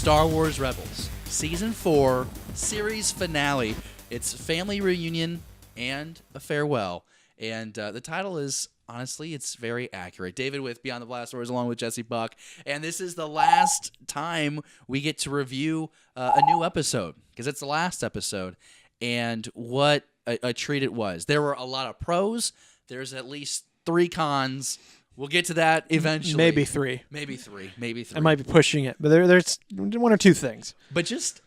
Star Wars Rebels, Season 4, Series Finale. It's family reunion and a farewell. And the title is, honestly, it's very accurate. David with Beyond the Blast Doors along with Jesse Buck. And this is the last time we get to review a new episode, because it's the last episode. And what a treat it was. There were a lot of pros. There's at least 3 cons. We'll get to that eventually. Maybe 3. Maybe three. I might be pushing it, but there's 1 or 2 things. But just,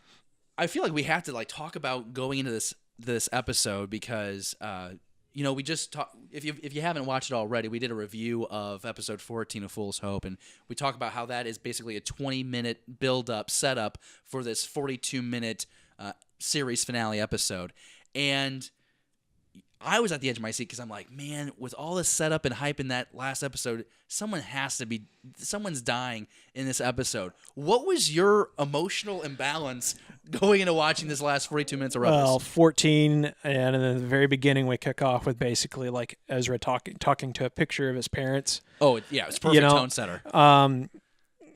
I feel like we have to talk about going into this episode because we just talk. If you haven't watched it already, we did a review of episode 14 of Fool's Hope, and we talk about how that is basically a 20-minute build-up setup for this 42-minute series finale episode, and I was at the edge of my seat because I'm like, man, with all this setup and hype in that last episode, someone's dying in this episode. What was your emotional imbalance going into watching this last 42 minutes of Rebels? Well, 14, and in the very beginning, we kick off with basically Ezra talking to a picture of his parents. Oh, yeah, it's perfect tone setter.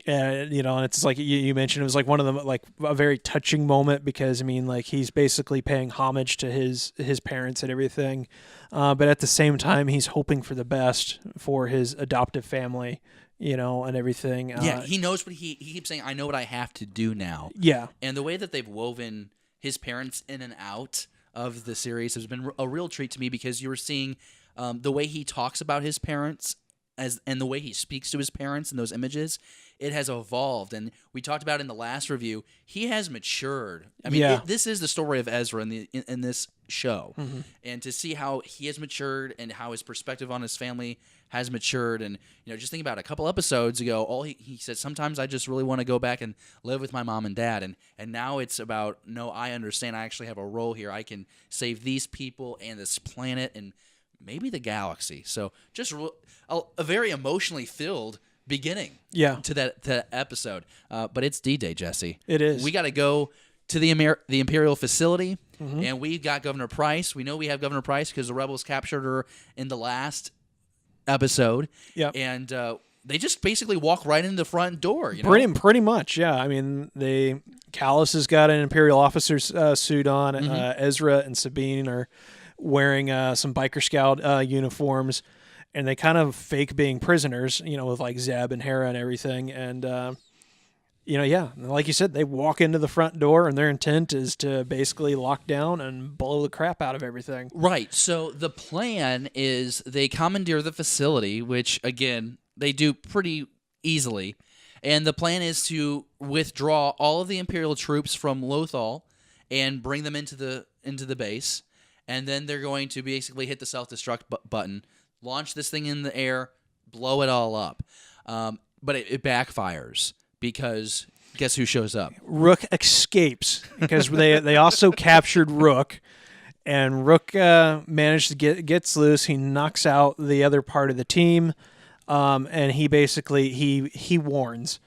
And it's like you mentioned, it was one of them, a very touching moment because he's basically paying homage to his parents and everything, but at the same time he's hoping for the best for his adoptive family, and everything. Yeah, he knows what he keeps saying. I know what I have to do now. Yeah, and the way that they've woven his parents in and out of the series has been a real treat to me because you're seeing the way he talks about his parents and the way he speaks to his parents in those images. It has evolved, and we talked about in the last review. He has matured. I mean, this is the story of Ezra in this show, and to see how he has matured and how his perspective on his family has matured, and just think about a couple episodes ago, all he said, sometimes I just really want to go back and live with my mom and dad, and now it's about, no, I understand. I actually have a role here. I can save these people and this planet and maybe the galaxy. So just a very emotionally filled beginning to that episode. But it's D-Day, Jesse. It is. We got to go to the Imperial facility, and we've got Governor Price. We know we have Governor Price because the Rebels captured her in the last episode. Yeah. And they just basically walk right into the front door. Pretty much, yeah. I mean, Kallus has got an Imperial officer's suit on. Ezra and Sabine are wearing some biker scout uniforms, and they kind of fake being prisoners, with Zeb and Hera and everything. And, like you said, they walk into the front door, and their intent is to basically lock down and blow the crap out of everything. Right. So the plan is they commandeer the facility, which, again, they do pretty easily. And the plan is to withdraw all of the Imperial troops from Lothal and bring them into the base. And then they're going to basically hit the self-destruct button, launch this thing in the air, blow it all up. But it backfires because guess who shows up? Rook escapes because they also captured Rook, and Rook managed to gets loose. He knocks out the other part of the team, and he basically he warns.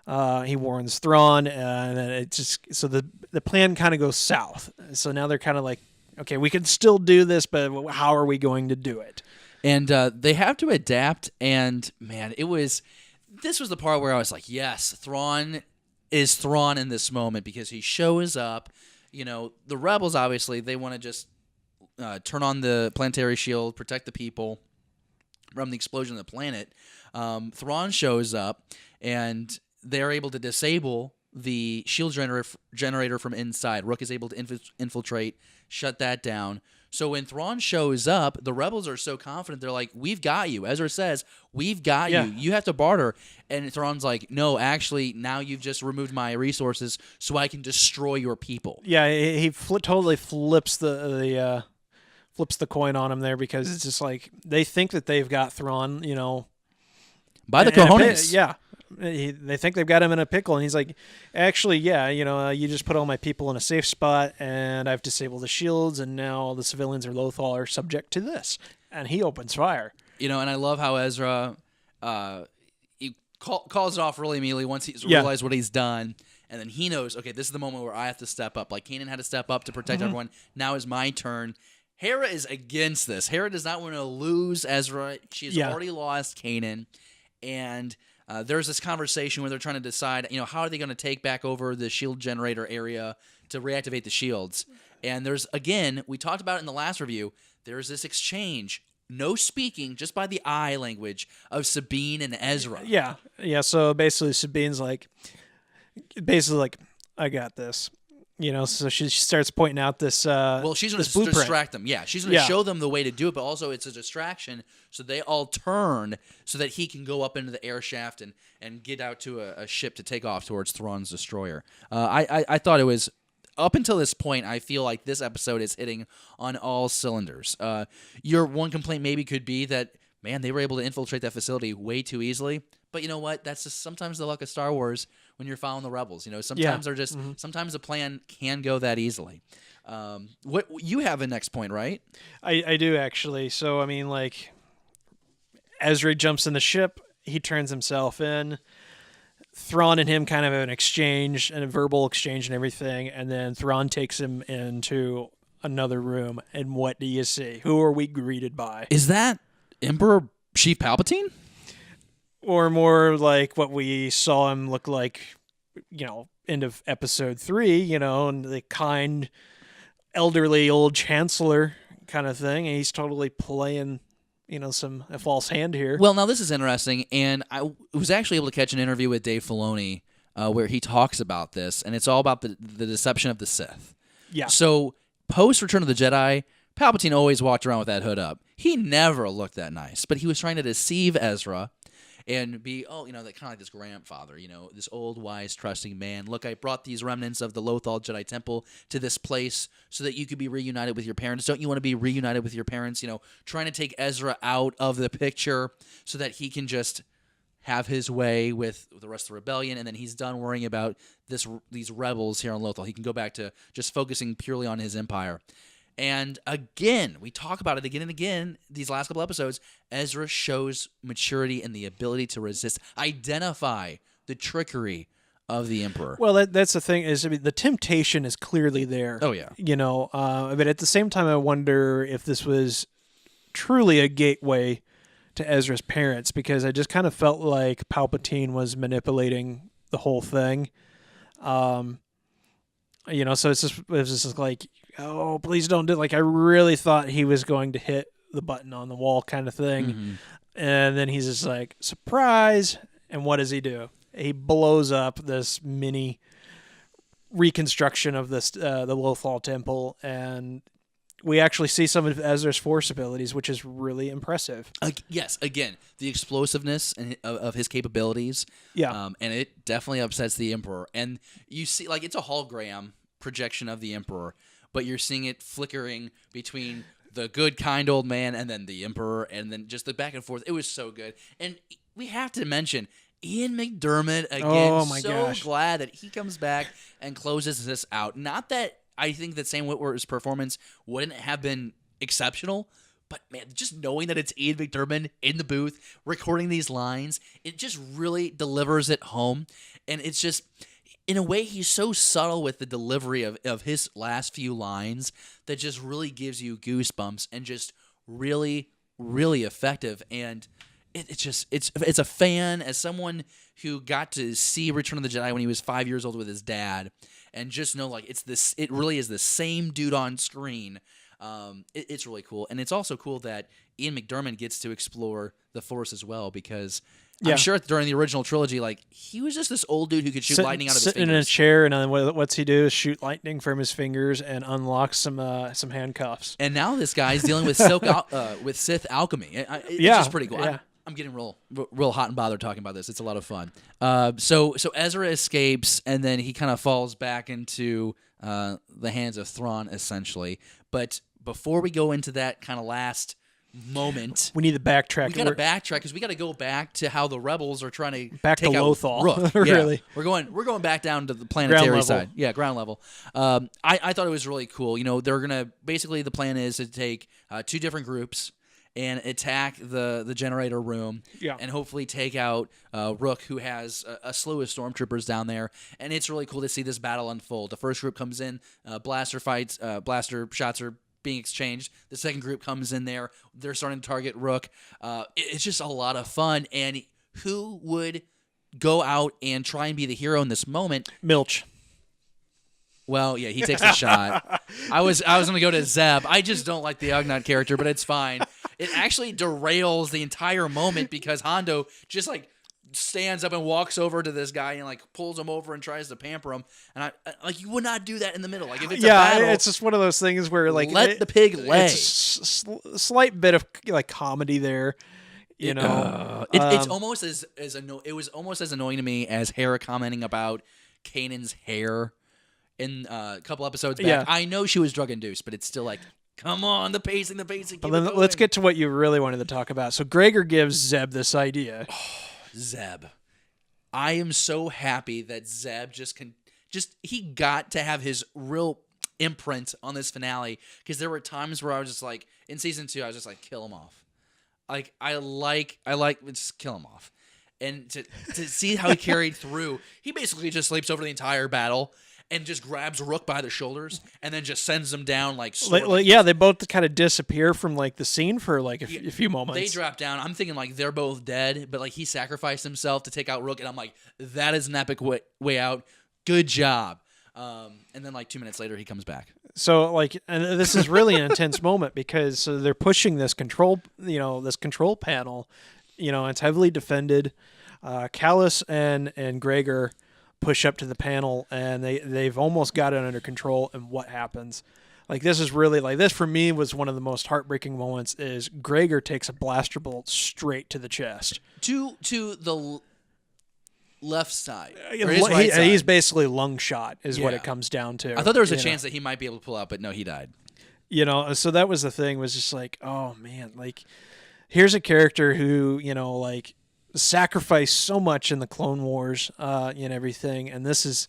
He warns Thrawn, and it just so the plan kind of goes south. So now they're kind of like, okay, we can still do this, but how are we going to do it? And they have to adapt, and, man, this was the part where I was like, yes, Thrawn is Thrawn in this moment because he shows up. The Rebels, obviously, they want to just turn on the planetary shield, protect the people from the explosion of the planet. Thrawn shows up, and they're able to disable the shield generator from inside. Rook is able to infiltrate, shut that down. So when Thrawn shows up, the Rebels are so confident. They're like, we've got you. Ezra says, we've got you. You have to barter. And Thrawn's like, no, actually, now you've just removed my resources so I can destroy your people. Yeah, he totally flips the coin on him there because it's just like they think that they've got Thrawn, by the cojones. They think they've got him in a pickle, and he's like, actually, you just put all my people in a safe spot, and I've disabled the shields, and now all the civilians of Lothal are subject to this. And he opens fire. And I love how Ezra he calls it off really immediately once he's realized what he's done, and then he knows, okay, this is the moment where I have to step up. Like Kanan had to step up to protect everyone. Now is my turn. Hera is against this. Hera does not want to lose Ezra. She has already lost Kanan, and there's this conversation where they're trying to decide, how are they going to take back over the shield generator area to reactivate the shields. And there's, again, we talked about it in the last review, there's this exchange, no speaking, just by the eye language of Sabine and Ezra. Yeah. So basically, Sabine's like, I got this. So she starts pointing out this. Well, she's going to distract them. Yeah, she's going to show them the way to do it, but also it's a distraction, so they all turn so that he can go up into the air shaft and get out to a ship to take off towards Thrawn's destroyer. I thought it was, up until this point, I feel like this episode is hitting on all cylinders. Your one complaint maybe could be that, man, they were able to infiltrate that facility way too easily. But you know what? That's just sometimes the luck of Star Wars when you're following the rebels. Sometimes they're just sometimes the plan can go that easily. What you have a next point, right? I do actually. So I mean, like, Ezra jumps in the ship. He turns himself in. Thrawn and him kind of have an exchange, and a verbal exchange and everything, and then Thrawn takes him into another room. And what do you see? Who are we greeted by? Is that Emperor Chief Palpatine? Or more like what we saw him look like, end of episode 3, and the kind, elderly old chancellor kind of thing. And he's totally playing, a false hand here. Well, now this is interesting, and I was actually able to catch an interview with Dave Filoni where he talks about this, and it's all about the deception of the Sith. Yeah. So, post Return of the Jedi, Palpatine always walked around with that hood up. He never looked that nice, but he was trying to deceive Ezra and be, that kind of like this grandfather, this old, wise, trusting man. Look, I brought these remnants of the Lothal Jedi Temple to this place so that you could be reunited with your parents. Don't you want to be reunited with your parents? Trying to take Ezra out of the picture so that he can just have his way with the rest of the rebellion, and then he's done worrying about these rebels here on Lothal. He can go back to just focusing purely on his empire. And again, we talk about it again and again, these last couple episodes, Ezra shows maturity and the ability to resist, identify the trickery of the Emperor. Well, that's the thing is, the temptation is clearly there. Oh, yeah. But at the same time, I wonder if this was truly a gateway to Ezra's parents, because I just kind of felt like Palpatine was manipulating the whole thing. So it's just like, oh, please don't do it. Like, I really thought he was going to hit the button on the wall kind of thing. Mm-hmm. And then he's just like, surprise. And what does he do? He blows up this mini reconstruction of this the Lothal Temple, and we actually see some of Ezra's Force abilities, which is really impressive. Yes, again, the explosiveness of his capabilities. Yeah. And it definitely upsets the Emperor. And you see, like, it's a hologram projection of the Emperor, but you're seeing it flickering between the good, kind old man and then the Emperor, and then just the back and forth. It was so good. And we have to mention Ian McDiarmid again. Oh my gosh. Glad that he comes back and closes this out. Not that I think that Sam Witwer's performance wouldn't have been exceptional, but man, just knowing that it's Ian McDiarmid in the booth recording these lines, it just really delivers it home. And it's just, in a way, he's so subtle with the delivery of his last few lines that just really gives you goosebumps and just really, really effective. And it's a fan, as someone who got to see Return of the Jedi when he was 5 years old with his dad, and just know, like, it really is the same dude on screen. It's really cool. And it's also cool that Ian McDiarmid gets to explore the Force as well, because I'm sure during the original trilogy, like, he was just this old dude who could shoot lightning out of his fingers. Sitting in a chair, and then what's he do is shoot lightning from his fingers and unlock some handcuffs. And now this guy's dealing with with Sith alchemy. It's just pretty cool. Yeah. I'm getting real hot and bothered talking about this. It's a lot of fun. So Ezra escapes, and then he kind of falls back into the hands of Thrawn, essentially. But before we go into that kind of last moment, we need to backtrack. We got to backtrack because we got to go back to how the rebels are trying to take to Lothal. Rook. Really, we're going back down to the planetary side. Yeah, ground level. I thought it was really cool. They're gonna basically, the plan is to take 2 different groups and attack the generator room, and hopefully take out Rook, who has a slew of stormtroopers down there. And it's really cool to see this battle unfold. The first group comes in, blaster shots are being exchanged. The second group comes in there. They're starting to target Rook. It's just a lot of fun. And who would go out and try and be the hero in this moment. Milch. Well, yeah, he takes the shot. I was going to go to Zeb. I just don't like the Ugnaught character, but it's fine. It actually derails the entire moment because Hondo just like stands up and walks over to this guy and like pulls him over and tries to pamper him. And I like, you would not do that in the middle. Like if it's a battle, it's just one of those things where like let the pig lay. It's a slight bit of like comedy there. You know, it's almost it was almost as annoying to me as Hera commenting about Kanan's hair in a couple episodes back. Yeah. I know she was drug induced, but it's still like, come on, the pacing. But then let's get to what you really wanted to talk about. So Gregor gives Zeb this idea. Zeb, I am so happy that Zeb he got to have his real imprint on this finale, because there were times where I was just like, in season 2, I was just like, kill him off. Like I like just kill him off, and to see how he carried through, he basically just sleeps over the entire battle and just grabs Rook by the shoulders and then just sends him down like. Yeah, they both kind of disappear from like the scene for like a few moments. They drop down. I'm thinking like they're both dead, but like he sacrificed himself to take out Rook, and I'm like, that is an epic way out. Good job. And then like 2 minutes later, he comes back. So like, and this is really an intense moment because they're pushing this control panel, it's heavily defended. Kallus and Gregor push up to the panel, and they've almost got it under control. And what happens? Like, this is really like, this for me was one of the most heartbreaking moments. Is Gregor takes a blaster bolt straight to the chest, to the left side. Or his right side. He's basically lung shot is what it comes down to. I thought there was a chance that he might be able to pull out, but no, he died. So that was the thing, was just like, oh man, like here's a character who, like sacrificed so much in the Clone Wars and everything, and this is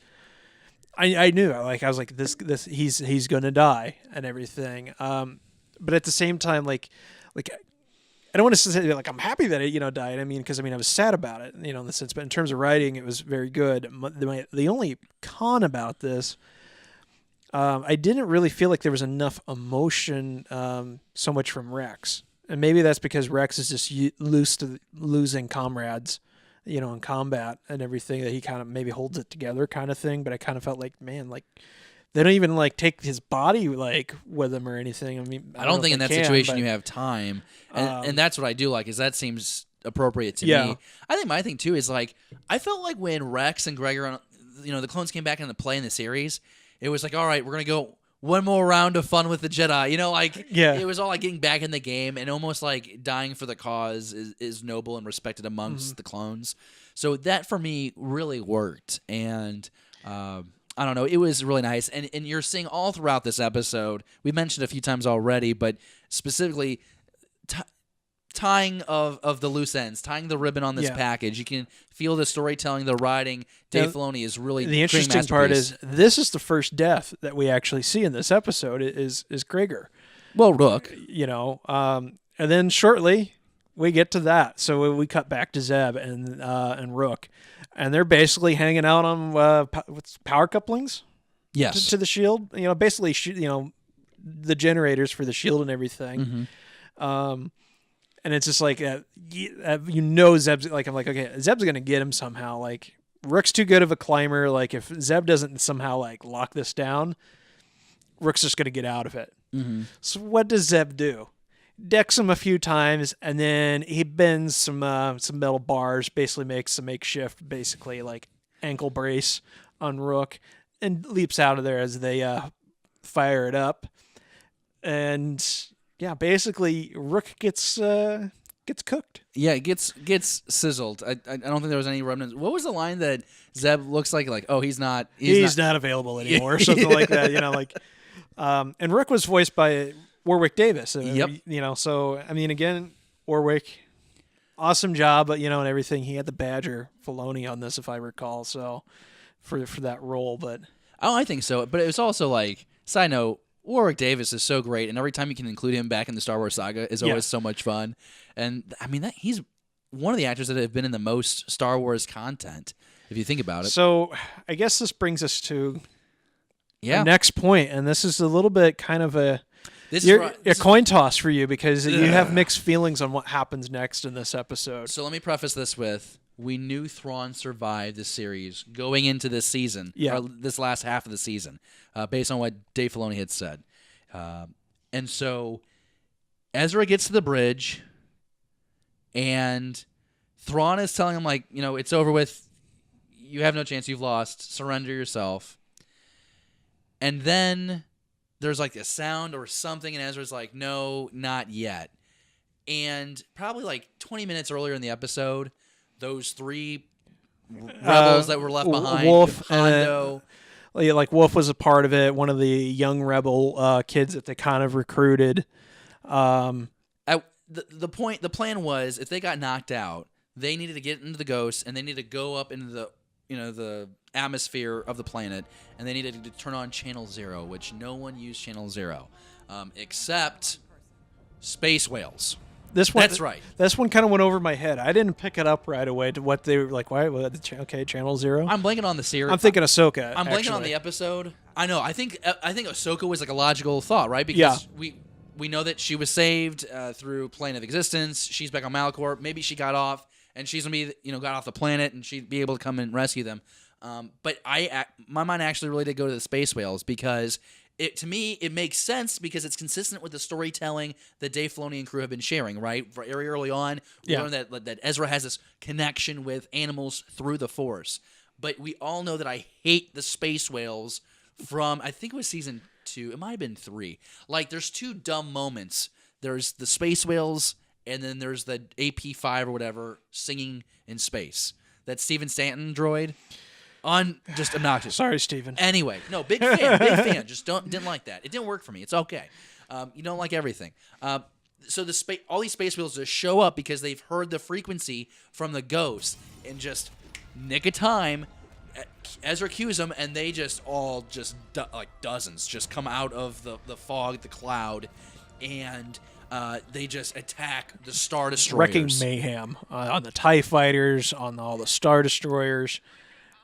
I knew, like I was like, this he's gonna die and everything. But at the same time, like I don't want to say like I'm happy that it died. I mean, because I was sad about it, in the sense. But in terms of writing, it was very good. The only con about this, I didn't really feel like there was enough emotion, so much from Rex, and maybe that's because Rex is just used to losing comrades, in combat and everything, that he kind of maybe holds it together, kind of thing. But I kind of felt like, man, like they don't even like take his body like with him or anything. I mean, I don't think in that situation you have time, and that's what I do like, is that seems appropriate to me. I think my thing too is like, I felt like when Rex and Gregor, the clones came back into play in the series, it was like, all right, we're gonna go one more round of fun with the Jedi. It was all like getting back in the game, and almost like dying for the cause is noble and respected amongst the clones. So that for me really worked, and I don't know, it was really nice. And you're seeing all throughout this episode, we mentioned a few times already, but specifically tying of the loose ends, tying the ribbon on this package. You can feel the storytelling, the writing. Dave Filoni is really the interesting part is this is the first death that we actually see in this episode is Gregor. Well, Rook. And then shortly we get to that. So we cut back to Zeb and Rook. And they're basically hanging out on power couplings, to the shield. Basically, the generators for the shield and everything. Mm-hmm. And it's just like, Zeb's like, I'm like, okay, Zeb's gonna get him somehow. Like, Rook's too good of a climber. Like, if Zeb doesn't somehow like lock this down, Rook's just gonna get out of it. Mm-hmm. So what does Zeb do? Decks him a few times, and then he bends some metal bars, basically makes a makeshift, basically like ankle brace on Rook, and leaps out of there as they fire it up. And yeah, basically Rook gets cooked. Yeah, it gets sizzled. I don't think there was any remnants. What was the line that Zeb looks like? Oh, he's not available anymore, or something like that. And Rook was voiced by Warwick Davis. Yep. So I mean, again, Warwick, awesome job, but and everything. He had the Badger Filoni on this, if I recall. So for that role, but I think so. But it was also like, side note, Warwick Davis is so great, and every time you can include him back in the Star Wars saga is always so much fun. And I mean, he's one of the actors that have been in the most Star Wars content, if you think about it. So I guess this brings us to the next point, and this is a little bit kind of a coin toss for you, because you have mixed feelings on what happens next in this episode. So let me preface this with, we knew Thrawn survived this series going into this season, Yeah. or this last half of the season, based on what Dave Filoni had said. And so Ezra gets to the bridge, and Thrawn is telling him, like, it's over with. You have no chance. You've lost. Surrender yourself. And then there's like a sound or something, and Ezra's like, no, not yet. And probably like 20 minutes earlier in the episode, those three rebels that were left behind, Wolf, Hondo. Like Wolf was a part of it, one of the young rebel kids that they kind of recruited. The plan was, if they got knocked out, they needed to get into the Ghost, and they needed to go up into the atmosphere of the planet, and they needed to turn on Channel Zero, which no one used Channel Zero, except space whales. That's right. This one kind of went over my head. I didn't pick it up right away to what they were like. Why? Okay, Channel Zero. I'm blanking on the series. I'm thinking Ahsoka. I'm blanking on the episode. I know. I think Ahsoka was like a logical thought, right? Because we know that she was saved through Plane of Existence. She's back on Malachor. Maybe she got off, and she's gonna be got off the planet, and she'd be able to come and rescue them. But my mind actually really did go to the space whales, because to me it makes sense, because it's consistent with the storytelling that Dave Filoni and crew have been sharing. Right, very early on, we learned that Ezra has this connection with animals through the Force. But we all know that I hate the space whales from, I think it was season 2. It might have been 3. Like, there's two dumb moments. There's the space whales, and then there's the Ep15 or whatever singing in space. That Steven Stanton droid. Just obnoxious. Sorry, Steven. Anyway, no, big fan. Just didn't like that. It didn't work for me. It's okay. You don't like everything. So all these space whales just show up because they've heard the frequency from the Ghost, and just nick of time, Ezra cues them, and they just all like dozens just come out of the fog, the cloud, and they just attack the Star Destroyers. Wrecking mayhem on the TIE fighters, on all the Star Destroyers,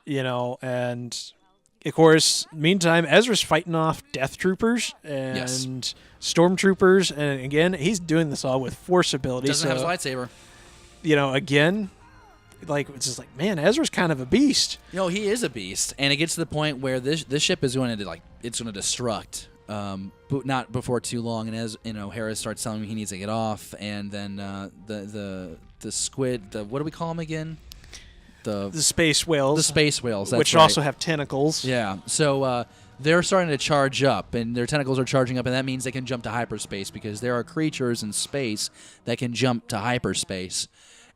and of course, meantime, Ezra's fighting off Death Troopers and Stormtroopers, and again, he's doing this all with Force ability. Doesn't have his lightsaber. Again, like, it's just like, man, Ezra's kind of a beast. He is a beast, and it gets to the point where this ship is going to it's going to destruct. But not before too long, and as Harris starts telling him he needs to get off, and then the squid, what do we call them again? The space whales. The space whales, that's which right. also have tentacles. Yeah. So they're starting to charge up, and their tentacles are charging up, and that means they can jump to hyperspace, because there are creatures in space that can jump to hyperspace.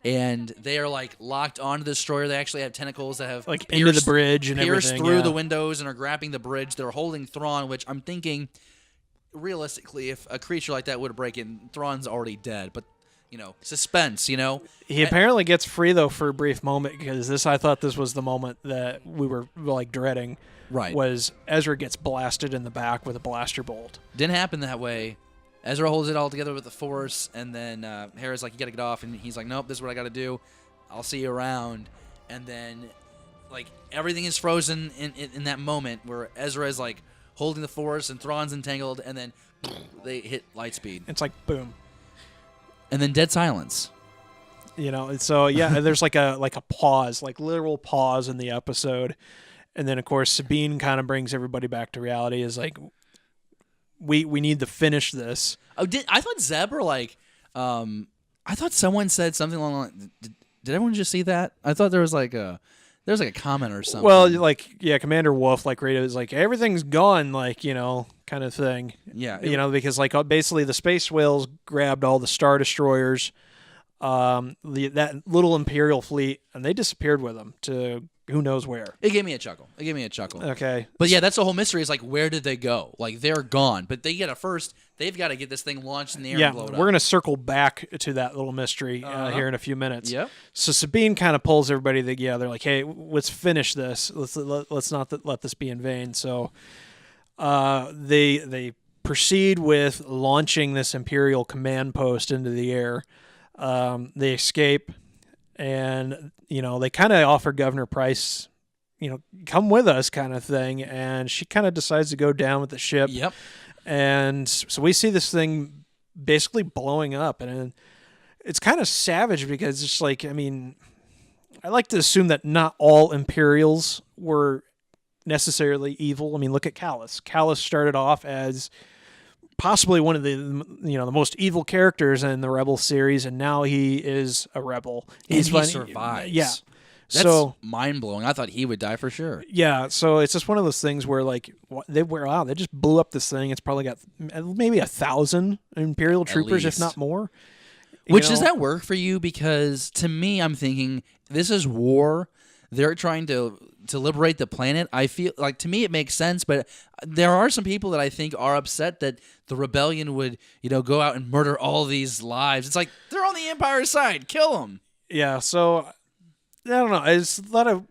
And they are locked onto the destroyer. They actually have tentacles that have into the bridge and pierced everything, through the windows and are grabbing the bridge. They're holding Thrawn, which I'm thinking, realistically, if a creature like that would break in, Thrawn's already dead. But suspense. He apparently gets free though for a brief moment, because I thought this was the moment that we were dreading. Right. Was Ezra gets blasted in the back with a blaster bolt. Didn't happen that way. Ezra holds it all together with the Force, and then Hera's like, you gotta get off, and he's like, nope, this is what I gotta do. I'll see you around. And then, everything is frozen in that moment where Ezra is, holding the Force, and Thrawn's entangled, and then they hit light speed. It's like, boom. And then dead silence. So, yeah, there's a pause, literal pause in the episode. And then, of course, Sabine kind of brings everybody back to reality, is we need to finish this. Oh, I thought Zeb or I thought someone said something along the line. Did everyone just see that? I thought there was a comment or something. Well, Commander Wolf radio is everything's gone, kind of thing. Yeah, because basically the space whales grabbed all the Star Destroyers, that little Imperial fleet, and they disappeared with them to who knows where. It gave me a chuckle. Okay. But yeah, that's the whole mystery, is where did they go? They're they've got to get this thing launched in the air and blow it up. We're going to circle back to that little mystery here in a few minutes. Yep. So Sabine kind of pulls everybody together, hey, let's finish this. Let's not let this be in vain. So they proceed with launching this Imperial command post into the air. They escape, and they kind of offer Governor Price, come with us kind of thing, and she kind of decides to go down with the ship. Yep. And so we see this thing basically blowing up, and it's kind of savage, because it's I like to assume that not all Imperials were necessarily evil. I mean, look at Kallus. Kallus started off as possibly one of the the most evil characters in the Rebel series, and now he is a rebel. He survives. Yeah. That's mind blowing. I thought he would die for sure. Yeah, so it's just one of those things where they just blew up this thing. It's probably got maybe 1,000 Imperial troopers, if not more. Does that work for you? Because to me, I'm thinking this is war. They're trying to liberate the planet. I feel like, to me, it makes sense, but there are some people that I think are upset that the rebellion would, go out and murder all these lives. It's like, they're on the Empire's side. Kill them. Yeah, so I don't know. It's a lot of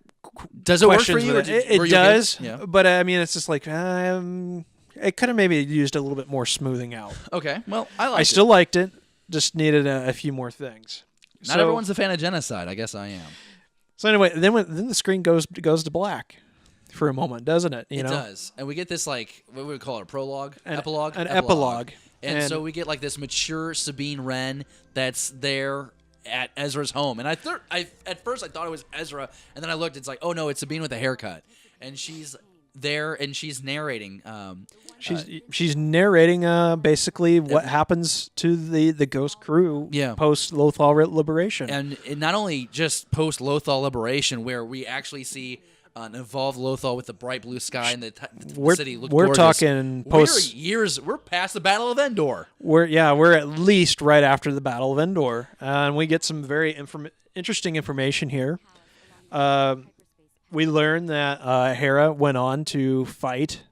does it work for you? It does, but I mean, it's just like it could have maybe used a little bit more smoothing out. Okay, well, I still liked it. Just needed a few more things. Not everyone's a fan of genocide. I guess I am. So anyway, then the screen goes to black for a moment, doesn't it? It does, and we get this what would we call it? Epilogue. An epilogue. And so we get this mature Sabine Wren that's there at Ezra's home, and at first I thought it was Ezra, and then I looked. It's like, oh no, it's Sabine with a haircut, and she's there and she's narrating. She's narrating basically what happens to the Ghost crew post Lothal liberation, and not only just post Lothal liberation, where we actually see an evolved Lothal with the bright blue sky and the city looked gorgeous. We're talking post years. We're past the Battle of Endor. We're at least right after the Battle of Endor, and we get some very interesting information here. We learn that Hera went on to fight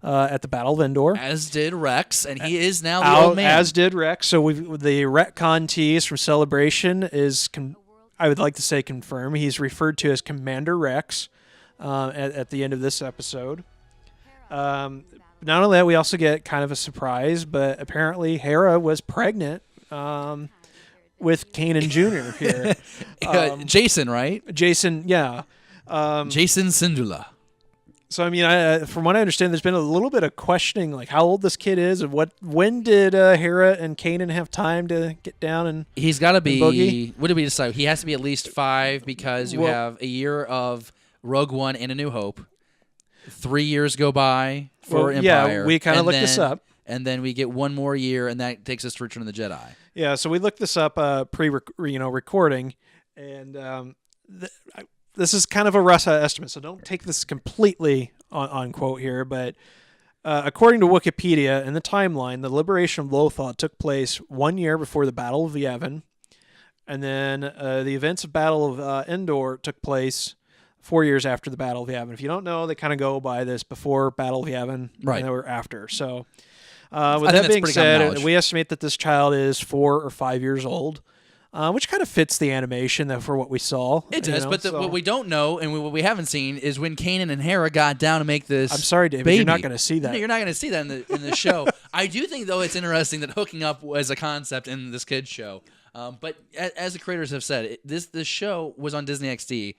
at the Battle of Endor, as did Rex, and he is now the old man. As did Rex. So the retcon tease from Celebration is, I would like to say, confirmed. He's referred to as Commander Rex. At the end of this episode. Not only that, we also get kind of a surprise, but apparently Hera was pregnant with Kanan Jr. here. Jason, right? Jason, yeah. Jason Syndulla. So, I mean, from what I understand, there's been a little bit of questioning, like how old this kid is, and when did Hera and Kanan have time to get down and he's got to be, boogie? What did we decide? He has to be at least 5 because you have a year of Rogue One and A New Hope. 3 years go by for Empire. Yeah, we kind of looked this up. And then we get one more year, and that takes us to Return of the Jedi. Yeah, so we looked this up recording, and this is kind of a rough estimate, so don't take this completely on quote here, but according to Wikipedia, in the timeline, the liberation of Lothal took place 1 year before the Battle of Yavin, and then the events of Battle of Endor took place 4 years after the Battle of Yavin. If you don't know, they kind of go by this before Battle of Yavin or after. So with that being said, we estimate that this child is 4 or 5 years old, which kind of fits the animation for what we saw. It does, but what we don't know and what we haven't seen is when Kanan and Hera got down to make this. I'm sorry, David, baby. you're not going to see that. No, you're not going to see that in the show. I do think, though, it's interesting that hooking up was a concept in this kids show. But as the creators have said, this show was on Disney XD.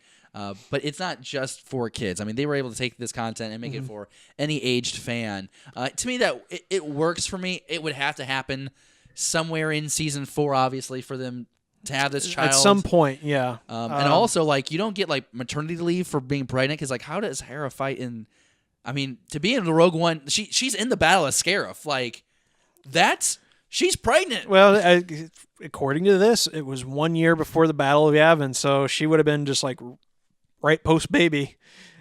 But it's not just for kids. I mean, they were able to take this content and make it for any aged fan. To me, that it works for me. It would have to happen somewhere in season 4, obviously, for them to have this child at some point. Yeah, and also you don't get maternity leave for being pregnant because how does Hera fight in? I mean, to be in the Rogue One, she's in the Battle of Scarif. She's pregnant. Well, according to this, it was 1 year before the Battle of Yavin, so she would have been just right post baby,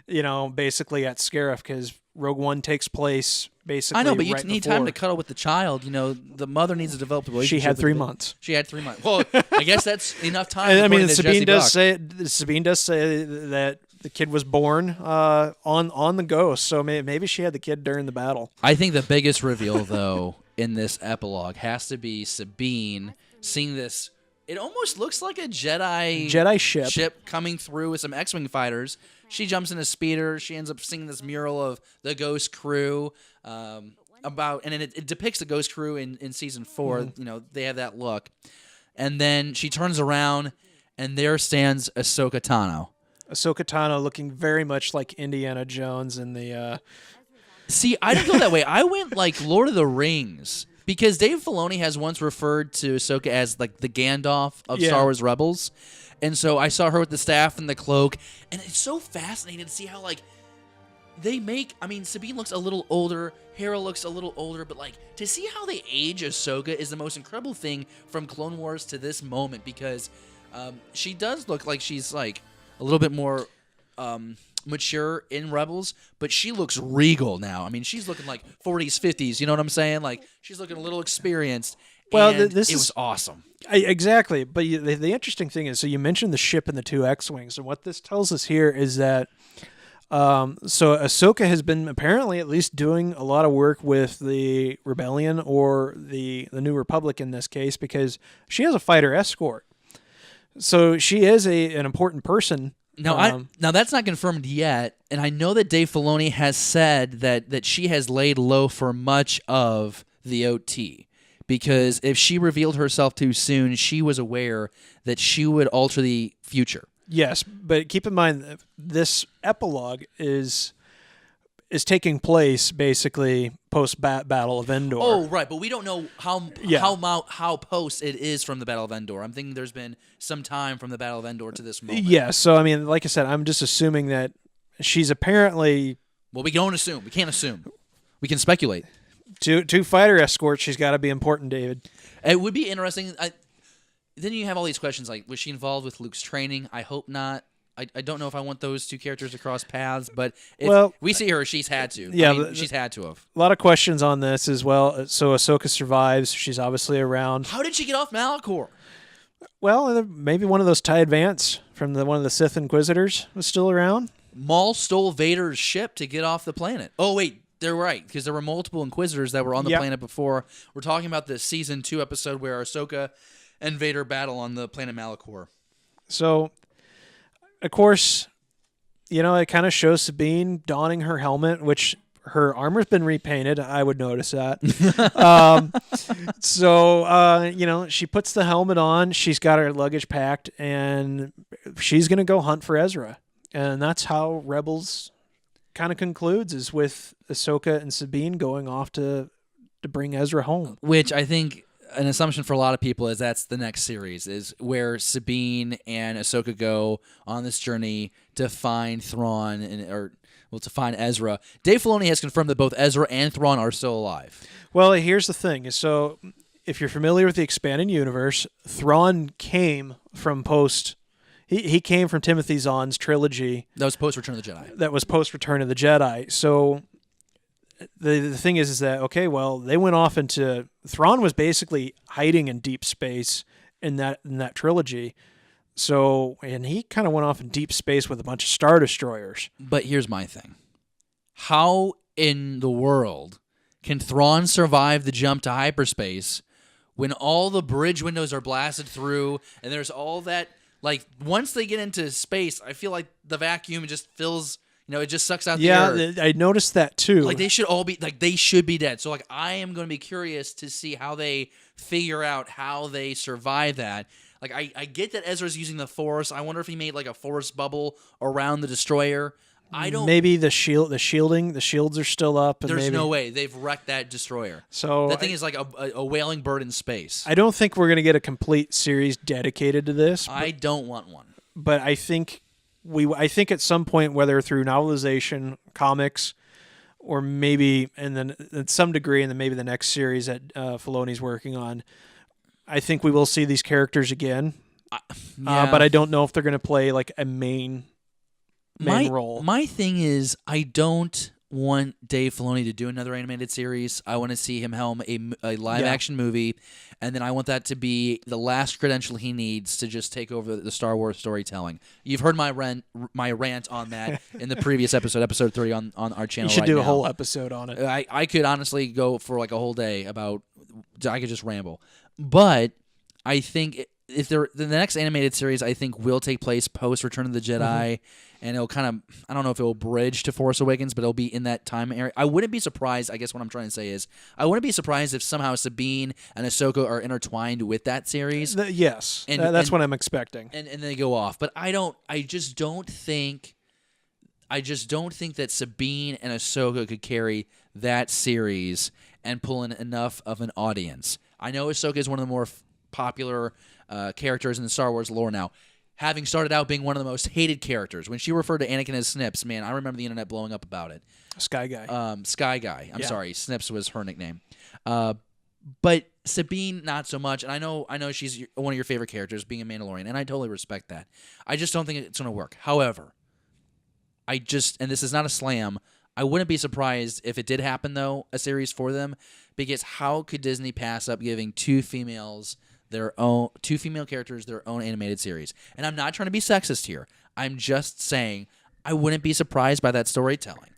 basically at Scarif, because Rogue One takes place basically. I know, but you need time to cuddle with the child. The mother needs to develop the relationship. She had 3 months. She had 3 months. Well, I guess that's enough time. I mean, Sabine does say that the kid was born on the Ghost, so maybe she had the kid during the battle. I think the biggest reveal, though, in this epilogue has to be Sabine seeing this. It almost looks like a Jedi ship coming through with some X-Wing fighters. She jumps in a speeder. She ends up seeing this mural of the Ghost crew and it depicts the Ghost crew in season 4. They have that look. And then she turns around, and there stands Ahsoka Tano. Ahsoka Tano looking very much like Indiana Jones in the... See, I didn't go that way. I went Lord of the Rings. Because Dave Filoni has once referred to Ahsoka as the Gandalf of Star Wars Rebels. And so I saw her with the staff and the cloak, and it's so fascinating to see how, like, they make... I mean, Sabine looks a little older, Hera looks a little older, but, like, to see how they age Ahsoka is the most incredible thing from Clone Wars to this moment, because she does look like she's, like, a little bit more mature in Rebels, but she looks regal now. I mean, she's looking like 40s, 50s, you know what I'm saying? Like, she's looking a little experienced. Well, and this it is was awesome. Exactly. But the interesting thing is, so you mentioned the ship and the 2 X-Wings, and what this tells us here is that so Ahsoka has been apparently at least doing a lot of work with the Rebellion or the New Republic in this case, because she has a fighter escort. So she is an important person. Now that's not confirmed yet, and I know that Dave Filoni has said that she has laid low for much of the OT, because if she revealed herself too soon, she was aware that she would alter the future. Yes, but keep in mind that this epilogue is taking place basically post Battle of Endor. Oh, right, but we don't know how post it is from the Battle of Endor. I'm thinking there's been some time from the Battle of Endor to this moment. Yeah, so I mean, like I said, I'm just assuming that she's apparently... Well, we don't assume. We can't assume. We can speculate. Two fighter escorts, she's got to be important, David. It would be interesting. Then you have all these questions like, was she involved with Luke's training? I hope not. I don't know if I want those two characters to cross paths, but if we see her, she's had to. Yeah, I mean, she's had to have. A lot of questions on this as well. So Ahsoka survives. She's obviously around. How did she get off Malachor? Well, maybe one of those TIE Advance from one of the Sith Inquisitors was still around. Maul stole Vader's ship to get off the planet. Oh, wait. They're right, because there were multiple Inquisitors that were on the planet before. We're talking about the Season 2 episode where Ahsoka and Vader battle on the planet Malachor. So... Of course, it kind of shows Sabine donning her helmet, which her armor's been repainted. I would notice that. She puts the helmet on. She's got her luggage packed, and she's going to go hunt for Ezra. And that's how Rebels kind of concludes, is with Ahsoka and Sabine going off to bring Ezra home. Which I think... an assumption for a lot of people is that's the next series, is where Sabine and Ahsoka go on this journey to find Thrawn to find Ezra. Dave Filoni has confirmed that both Ezra and Thrawn are still alive. Well, here's the thing. So if you're familiar with the expanded universe, Thrawn came from he came from Timothy Zahn's trilogy. That was post Return of the Jedi. That was post Return of the Jedi. So the thing is that, okay, well, they went off into... Thrawn was basically hiding in deep space in that trilogy. So, and he kind of went off in deep space with a bunch of Star Destroyers. But here's my thing. How in the world can Thrawn survive the jump to hyperspace when all the bridge windows are blasted through and there's all that... Like, once they get into space, I feel like the vacuum just fills... it just sucks out the air. Yeah, I noticed that too. Like, they should all be... Like, they should be dead. So, like, I am going to be curious to see how they figure out how they survive that. Like, I get that Ezra's using the Force. I wonder if he made, like, a Force bubble around the Destroyer. I don't... Maybe the shields are still up. And there's no way. They've wrecked that Destroyer. So that thing is like a wailing bird in space. I don't think we're going to get a complete series dedicated to this. I don't want one. But I think... I think at some point, whether through novelization, comics, or maybe, and then at some degree, and then maybe the next series that Filoni's working on, I think we will see these characters again. But I don't know if they're going to play like a main role. My thing is, I don't want Dave Filoni to do another animated series. I want to see him helm a live-action movie, and then I want that to be the last credential he needs to just take over the Star Wars storytelling. You've heard my rant on that in the previous episode 30 on our channel. You should do now. A whole episode on it. I could honestly go for like a whole day about... I could just ramble. But I think if the next animated series, I think, will take place post Return of the Jedi, and it'll kind of, I don't know if it'll bridge to Force Awakens, but it'll be in that time area. I wouldn't be surprised, I guess what I'm trying to say is, I wouldn't be surprised if somehow Sabine and Ahsoka are intertwined with that series. Yes, that's what I'm expecting. And they go off. But I just don't think that Sabine and Ahsoka could carry that series and pull in enough of an audience. I know Ahsoka is one of the more popular characters in the Star Wars lore now. having started out being one of the most hated characters. When she referred to Anakin as Snips, man, I remember the internet blowing up about it. Sky Guy. Sky Guy. I'm sorry, Snips was her nickname. But Sabine, not so much. And I know she's one of your favorite characters, being a Mandalorian, and I totally respect that. I just don't think it's going to work. However, and this is not a slam, I wouldn't be surprised if it did happen, though, a series for them, because how could Disney pass up giving two female characters their own animated series? And I'm not trying to be sexist here. I'm just saying I wouldn't be surprised by that storytelling.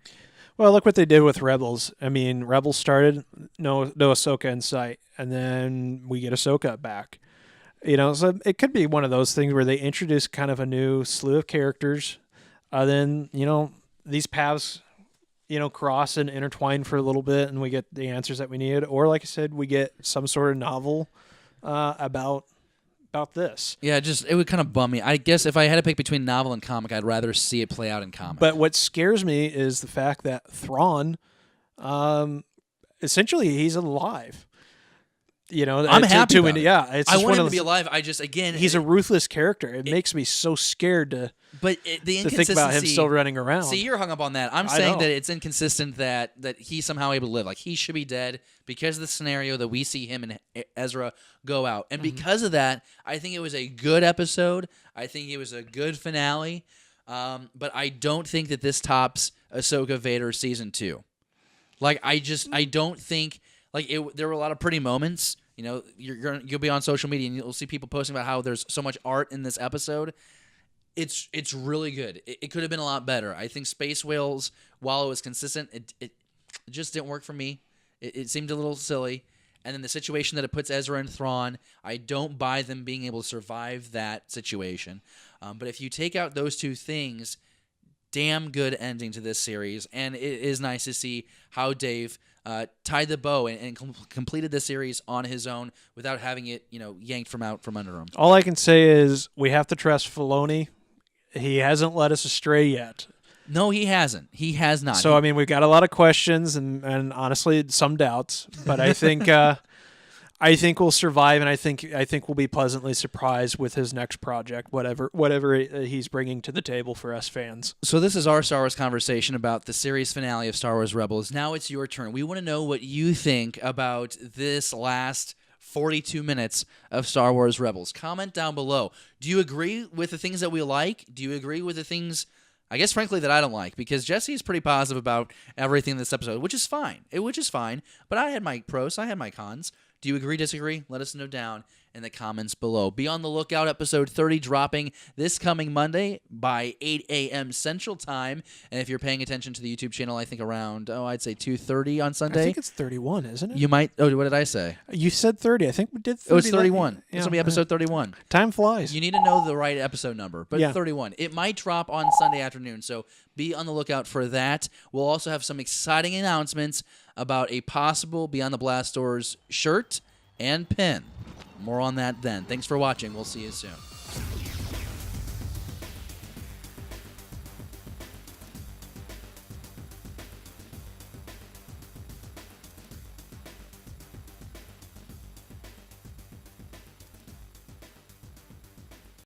Well, look what they did with Rebels. I mean, Rebels started, no Ahsoka in sight, and then we get Ahsoka back. So it could be one of those things where they introduce kind of a new slew of characters. Then, these paths, cross and intertwine for a little bit, and we get the answers that we needed. Or, like I said, we get some sort of novel about this. Yeah, it would kind of bum me. I guess if I had to pick between novel and comic, I'd rather see it play out in comic. But what scares me is the fact that Thrawn, essentially, he's alive. I'm happy about it. Yeah, it's I just want him to be alive. He's a ruthless character. It makes me so scared to think about him still running around. See, you're hung up on that. I'm saying that it's inconsistent that he's somehow able to live. Like, he should be dead because of the scenario that we see him and Ezra go out. And because of that, I think it was a good episode. I think it was a good finale. But I don't think that this tops Ahsoka Vader Season 2. Like, I don't think... Like, there were a lot of pretty moments. You'll be on social media and you'll see people posting about how there's so much art in this episode. It's really good. It could have been a lot better. I think Space Whales, while it was consistent, it just didn't work for me. It seemed a little silly. And then the situation that it puts Ezra and Thrawn, I don't buy them being able to survive that situation. But if you take out those two things, damn good ending to this series. And it is nice to see how Dave tied the bow and completed the series on his own without having it, yanked from under him. All I can say is we have to trust Filoni. He hasn't led us astray yet. No, he hasn't. He has not. So, we've got a lot of questions and honestly some doubts, but I think we'll survive, and I think we'll be pleasantly surprised with his next project, whatever he's bringing to the table for us fans. So this is our Star Wars conversation about the series finale of Star Wars Rebels. Now it's your turn. We want to know what you think about this last 42 minutes of Star Wars Rebels. Comment down below. Do you agree with the things that we like? Do you agree with the things, I guess, frankly, that I don't like? Because Jesse is pretty positive about everything in this episode, which is fine. But I had my pros. I had my cons. Do you agree, disagree? Let us know down in the comments below. Be on the lookout. Episode 30 dropping this coming Monday by 8 a.m. Central Time. And if you're paying attention to the YouTube channel, I think around, I'd say 2:30 on Sunday. I think it's 31, isn't it? You might. Oh, what did I say? You said 30. I think we did 30. Oh, it's 31. It's going to be episode 31. Time flies. You need to know the right episode number, but 31. It might drop on Sunday afternoon, so be on the lookout for that. We'll also have some exciting announcements about a possible Beyond the Blast Doors shirt and pin. More on that then. Thanks for watching. We'll see you soon.